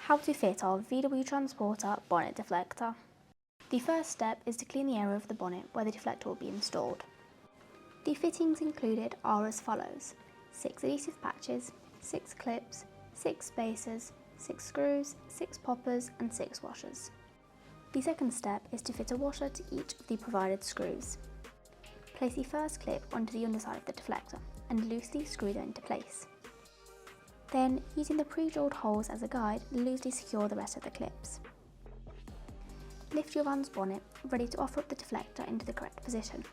How to fit our VW Transporter Bonnet Deflector. The first step is to clean the area of the bonnet where the deflector will be installed. The fittings included are as follows: 6 adhesive patches, 6 clips, 6 spacers, 6 screws, 6 poppers and 6 washers. The second step is to fit a washer to each of the provided screws. Place the first clip onto the underside of the deflector and loosely screw them into place. Then, using the pre-drilled holes as a guide, loosely secure the rest of the clips. Lift your van's bonnet, ready to offer up the deflector into the correct position.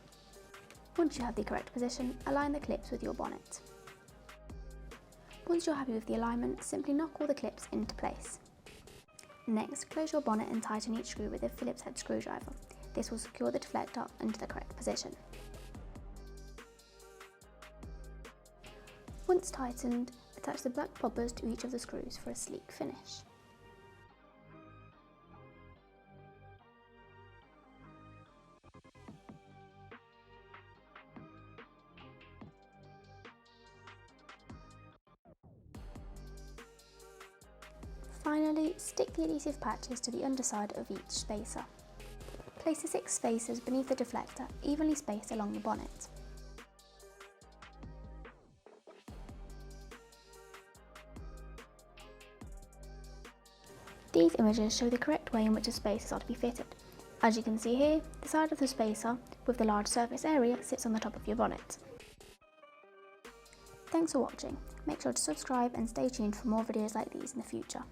Once you have the correct position, align the clips with your bonnet. Once you're happy with the alignment, simply knock all the clips into place. Next, close your bonnet and tighten each screw with a Phillips head screwdriver. This will secure the deflector into the correct position. Once tightened, attach the black poppers to each of the screws for a sleek finish. Finally, stick the adhesive patches to the underside of each spacer. Place the 6 spacers beneath the deflector, evenly spaced along the bonnet. These images show the correct way in which the spacers are to be fitted. As you can see here, the side of the spacer with the large surface area sits on the top of your bonnet. Thanks for watching. Make sure to subscribe and stay tuned for more videos like these in the future.